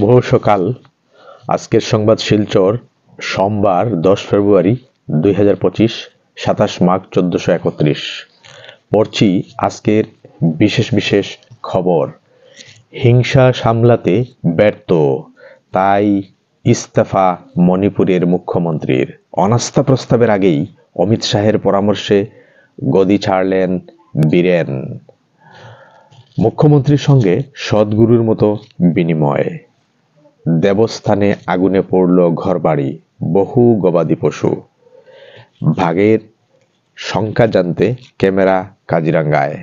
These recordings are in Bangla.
শুভ সকাল। আজকের সংবাদ শিলচর, সোমবার 10 ফেব্রুয়ারি 2025, 27 মাঘ 1431। পড়ছি আজকের বিশেষ বিশেষ খবর। হিংসা সামলাতে ব্যর্থ, তাই ইস্তফা মণিপুরের মুখ্যমন্ত্রীর। অনাস্থা প্রস্তাবের আগেই অমিত শাহের পরামর্শে গদি ছাড়লেন বীরেন। মুখ্যমন্ত্রীর সঙ্গে সদ্গুরুর মতো বিনিময়। দেবস্থানে আগুনে পড়ল ঘরবাড়ি, বহু গবাদি পশু। ভাগের সংখ্যা জানতে ক্যামেরা কাজিরাঙ্গায়।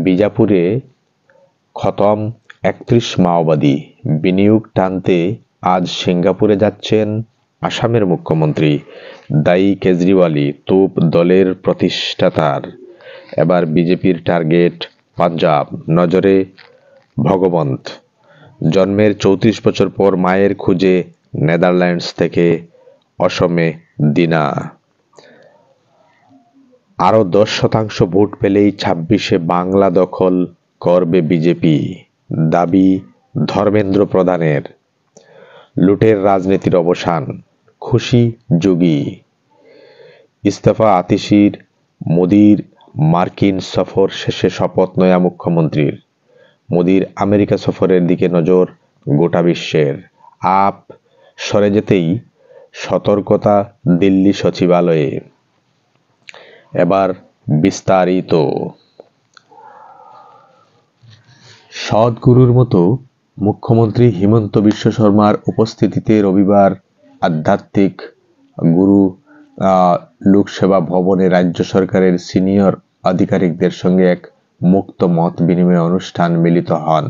বিজাপুরে খতম 31 মাওবাদী। বিনিয়োগ টানতে আজ সিঙ্গাপুরে যাচ্ছেন আসামের মুখ্যমন্ত্রী। দায়ী কেজরিওয়ালি, তোপ দলের প্রতিষ্ঠাতার। এবার বিজেপির টার্গেট পাঞ্জাব, নজরে ভগবন্ত। জন্মের 34 বছর পর মায়ের খুঁজে নেদারল্যান্ডস থেকে অসমে দিনা। আরও 10% ভোট পেলেই 26-এ বাংলা দখল করবে বিজেপি, দাবি ধর্মেন্দ্র প্রধানের। লুটের রাজনীতির অবসান, খুশি যোগী। ইস্তফা আতিশির। মোদির মার্কিন সফর শেষে শপথ নয়া মুখ্যমন্ত্রীর। মোদির আমেরিকা সফরের দিকে নজর গোটা বিশ্বের। আপ সরে যেতেই সতর্কতা দিল্লি সচিবালয়ে। এবার বিস্তারিত। সদ্গুরুর মতো মুখ্যমন্ত্রী হিমন্ত বিশ্ব শর্মার উপস্থিতিতে রবিবার আধ্যাত্মিক গুরু লোকসেবা ভবনে রাজ্য সরকারের সিনিয়র আধিকারিকদের সঙ্গে এক মুক্ত মত বিনিময় অনুষ্ঠান মিলিত হন।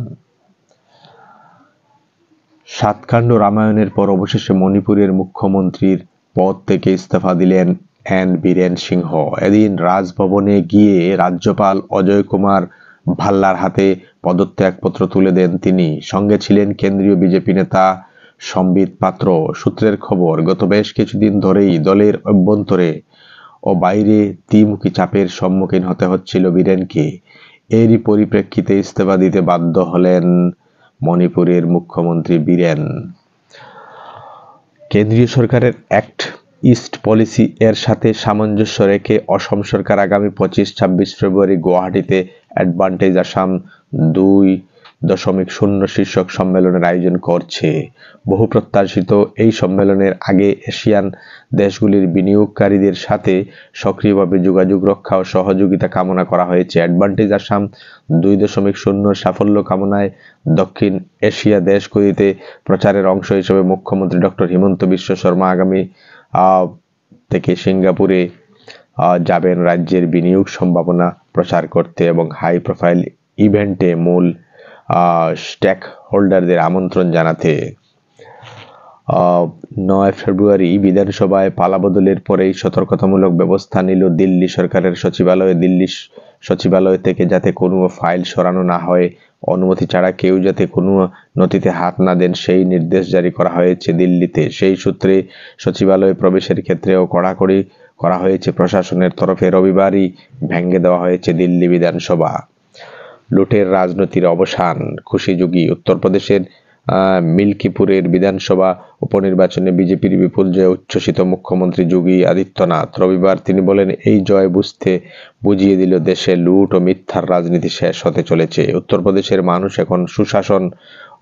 সাতকাণ্ড রামায়ণের পর অবশেষে মণিপুরের মুখ্যমন্ত্রীর পদ থেকে ইস্তফা দিলেন এন বীরেন সিংহ। এদিন রাজভবনে গিয়ে রাজ্যপাল অজয় কুমার ভাল্লার হাতে পদত্যাগপত্র তুলে দেন তিনি। সঙ্গে ছিলেন কেন্দ্রীয় বিজেপি নেতা সম্বিত পাত্র। সূত্রের খবর, গত বেশ কিছুদিন ধরেই দলের অভ্যন্তরে ও বাইরে দ্বিমুখী চাপের সম্মুখীন হতে হচ্ছিল বীরেনকে। এরই পরিপ্রেক্ষিতে ইস্তফা দিতে বাধ্য হলেন মণিপুরের মুখ্যমন্ত্রী বীরেন। কেন্দ্রীয় সরকারের অ্যাক্ট ইস্ট পলিসি এর সাথে সামঞ্জস্য রেখে অসম সরকার আগামী 25-26 ফেব্রুয়ারি গুয়াহাটিতে অ্যাডভান্টেজ আসাম 2.0 শীর্ষক সম্মেলনের আয়োজন করছে। বহু প্রত্যাশিত এই সম্মেলনের আগে এশিয়ান দেশগুলির বিনিয়োগকারীদের সাথে সক্রিয়ভাবে যোগাযোগ রক্ষা ও সহযোগিতা কামনা করা হয়েছে। অ্যাডভান্টেজ আসাম 2.0 সাফল্য কামনায় দক্ষিণ এশিয়া দেশগুলিতে প্রচারের অংশ হিসেবে মুখ্যমন্ত্রী ডক্টর হিমন্ত বিশ্ব শর্মা আগামী থেকে সিঙ্গাপুরে যাবেন রাজ্যের বিনিয়োগ সম্ভাবনা প্রচার করতে এবং হাই প্রোফাইল ইভেন্টে মূল স্টেক হোল্ডারদের আমন্ত্রণ জানাতে। 9 ফেব্রুয়ারি বিধানসভায় পালাবদলের পরেই সতর্কতামূলক ব্যবস্থা নিল দিল্লি সরকারের সচিবালয়। দিল্লি সচিবালয় থেকে যাতে কোনো ফাইল সরানো না হয়, অনুমতি ছাড়া কেউ যাতে কোনো নথিতে হাত না দেন, সেই নির্দেশ জারি করা হয়েছে দিল্লিতে। সেই সূত্রে সচিবালয়ে প্রবেশের ক্ষেত্রেও কড়াকড়ি করা হয়েছে প্রশাসনের তরফে। রবিবারই ভেঙে দেওয়া হয়েছে দিল্লি বিধানসভা। লুটের রাজনীতির অবসান, খুশি যোগী। উত্তরপ্রদেশের মিল্কিপুরের বিধানসভা উপনির্বাচনে বিজেপির বিপুল জয়ে উচ্ছ্বসিত মুখ্যমন্ত্রী যোগী আদিত্যনাথ। রবিবার তিনি বলেন, এই জয় বুঝিয়ে দিল দেশে লুট ও মিথ্যার রাজনীতি শেষ হতে চলেছে। উত্তরপ্রদেশের মানুষ এখন সুশাসন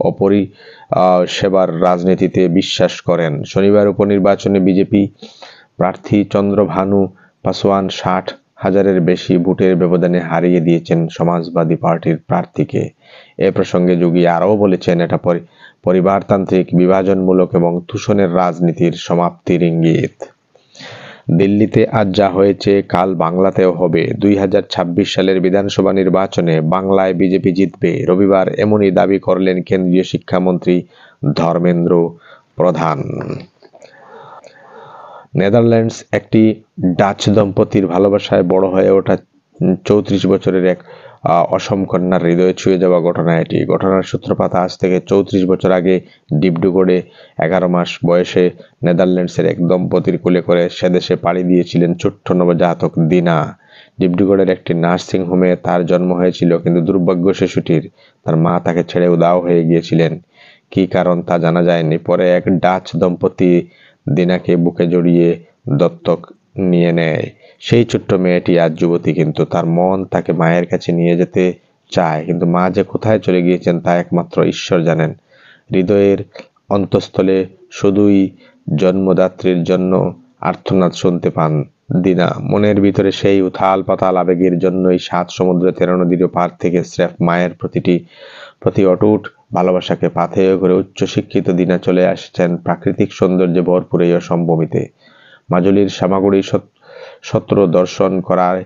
ও পরিষেবার রাজনীতিতে বিশ্বাস করেন। শনিবার উপনির্বাচনে বিজেপি প্রার্থী চন্দ্রভানু পাসওয়ান 60,000-এর বেশি ভোটের ব্যবধানে হারিয়ে দিয়েছেন সমাজবাদী পার্টির প্রার্থীকে। এ প্রসঙ্গে যোগী আরও বলেছেন, এটা পরিবারতান্ত্রিক, বিভাজনমূলক এবং তুষণের রাজনীতির সমাপ্তির ইঙ্গিত। দিল্লিতে আজ যা হয়েছে কাল বাংলাতেও হবে। 2026 সালের বিধানসভা নির্বাচনে বাংলায় বিজেপি জিতবে। রবিবার এমনই দাবি করলেন কেন্দ্রীয় শিক্ষামন্ত্রী ধর্মেন্দ্র প্রধান। নেদারল্যান্ডস একটি ডাচ দম্পতির ভালোবাসায় বড় হয়ে ওঠা 34 বছরের এক অসম কন্যার হৃদয় ছুঁয়ে যাওয়া ঘটনা এটি। ঘটনার সূত্রপাত আজ থেকে 34 বছর আগে ডিব্রুগড়ে 11 মাস বয়সে নেদারল্যান্ডসের এক দম্পতির কোলে করে সেদেশে পাড়ি দিয়েছিলেন ছোট্ট নবজাতক দিনা। ডিব্রুগড়ের একটি নার্সিং হোমে তার জন্ম হয়েছিল, কিন্তু দুর্ভাগ্য শিশুটির, তার মা তাকে ছেড়ে উধাও হয়ে গিয়েছিলেন। কি কারণ তা জানা যায়নি। পরে এক ডাচ দম্পতি দিনাকে বুকে জড়িয়ে দত্তক নিয়ে নেয়। সেই ছোট্ট মেয়েটি আজ যুবতী, কিন্তু তার মন তাকে মায়ের কাছে নিয়ে যেতে চায়, কিন্তু মা যে কোথায় চলে গিয়েছেন তা একমাত্র ঈশ্বর জানেন। হৃদয়ের অন্তঃস্থলে শুধুই জন্মদাত্রীর জন্য আর্তনাদ শুনতে পান দিনা। মনের ভিতরে সেই উথাল পাতাল আবেগের জন্যই 7 সমুদ্র 13 নদীর পার থেকে স্রেফ মায়ের প্রতি অটুট ভালোবাসাকে পাথেয় করে উচ্চশিক্ষিত দিনা চলে আসছেন প্রাকৃতিক সৌন্দর্যে ভরপুর এই অসম্ভবীতে। মাজুলির শ্যামাগুড়ি সত্র দর্শন করার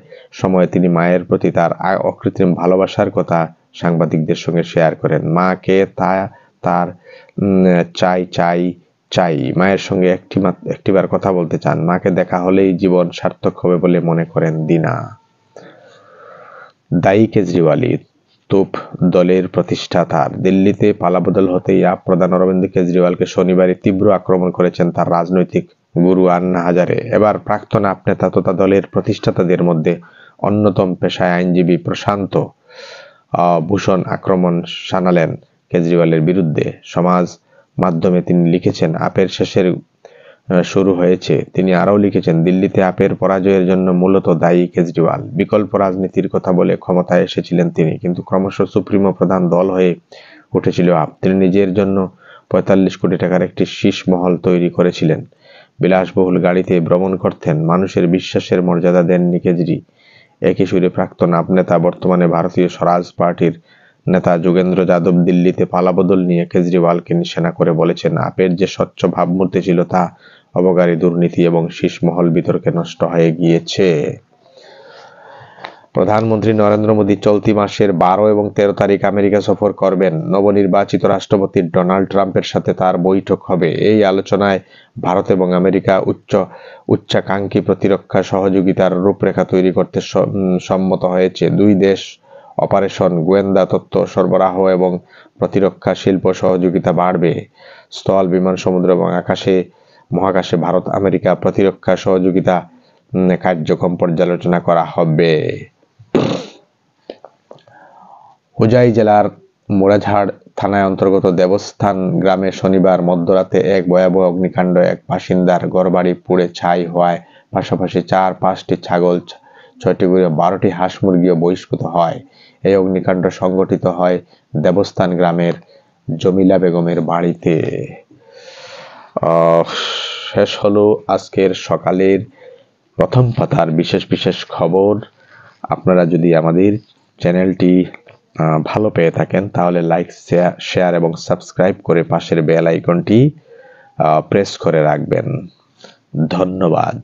সময় তিনি মায়ের প্রতি তার অকৃত্রিম ভালোবাসার কথা সাংবাদিকদের সঙ্গে শেয়ার করেন। মাকে তার চাই মায়ের সঙ্গে একটিবার কথা বলতে চান। মাকে দেখা হলেই জীবন সার্থক হবে বলে মনে করেন দিনা। দায়ী কেজরিওয়ালি, তোপ দলের প্রতিষ্ঠাতা। দিল্লিতে পালাবদল হতেই আপ প্রধান অরবিন্দ কেজরিওয়ালকে শনিবারই তীব্র আক্রমণ করেছেন তার রাজনৈতিক গুরু আন্না হাজারে। এবার প্রাক্তন আপ নেতা তথা দলের প্রতিষ্ঠাতাদের মধ্যে অন্যতম পেশায় আইনজীবী প্রশান্ত ভূষণ আক্রমণ শানালেন কেজরিওয়ালের বিরুদ্ধে। সমাজ মাধ্যমে তিনি লিখেছেন, আপের শেষের শুরু হয়েছে। তিনি আরও লিখেছেন, দিল্লিতে আপের পরাজয়ের জন্য মূলত দায়ী কেজরিওয়াল। বিকল্প রাজনীতির কথা বলে ক্ষমতায় এসেছিলেন তিনি, কিন্তু ক্রমশ সুপ্রিমো প্রধান দল হয়ে উঠেছিল আপ। তিনি নিজের জন্য 45 কোটি টাকার একটি শীষ মহল তৈরি করেছিলেন। বিলাসবহুল গাড়িতে ভ্রমণ করতেন। মানুষের বিশ্বাসের মর্যাদা দেননি কেজরি। একই সুরে প্রাক্তন আপ নেতা, বর্তমানে ভারতীয় স্বরাজ পার্টির নেতা যোগেন্দ্র যাদব দিল্লিতে পালাবদল নিয়ে কেজরিওয়ালকে নিশানা করে বলেছেন, আপের যে স্বচ্ছ ভাবমূর্তি ছিল তা অবকারী দুর্নীতি এবং শীষমহল বিতর্কে নষ্ট হয়ে গিয়েছে। প্রধানমন্ত্রী নরেন্দ্র মোদী চলতি মাসের 12 এবং 13 তারিখ আমেরিকা সফর করবেন। নবনির্বাচিত রাষ্ট্রপতি ডোনাল্ড ট্রাম্পের সাথে তার বৈঠক হবে। এই আলোচনায় ভারত এবং আমেরিকা উচ্চাকাঙ্ক্ষী প্রতিরক্ষা সহযোগিতার রূপরেখা তৈরি করতে সম্মত হয়েছে। দুই দেশ অপারেশন, গোয়েন্দা তথ্য সরবরাহ এবং প্রতিরক্ষা শিল্প সহযোগিতা বাড়বে। স্থল, বিমান, সমুদ্র এবং মহাকাশে ভারত আমেরিকা প্রতিরক্ষা সহযোগিতা কার্যক্রম পর্যালোচনা করা হবে। হুজাই জেলার মুরাঝাড় থানায় অন্তর্গত দেবস্থান গ্রামে শনিবার মধ্যরাতে এক ভয়াবহ অগ্নিকাণ্ড, এক বাসিন্দার ঘরবাড়ি পুড়ে ছাই হওয়ায় পাশাপাশি 4-5টি ছাগল, 6টি গরু, 12টি হাঁস মুরগিও বহিষ্কৃত হয়। এই অগ্নিকাণ্ড সংঘটিত হয় দেবস্থান গ্রামের জমিলা বেগমের বাড়িতে। শেষ হলো আজকের সকালের প্রথম পাতার বিশেষ খবর। আপনারা যদি আমাদের চ্যানেলটি ভালো পেয়ে থাকেন তাহলে লাইক, শেয়ার এবং সাবস্ক্রাইব করে পাশের বেল আইকনটি প্রেস করে রাখবেন। ধন্যবাদ।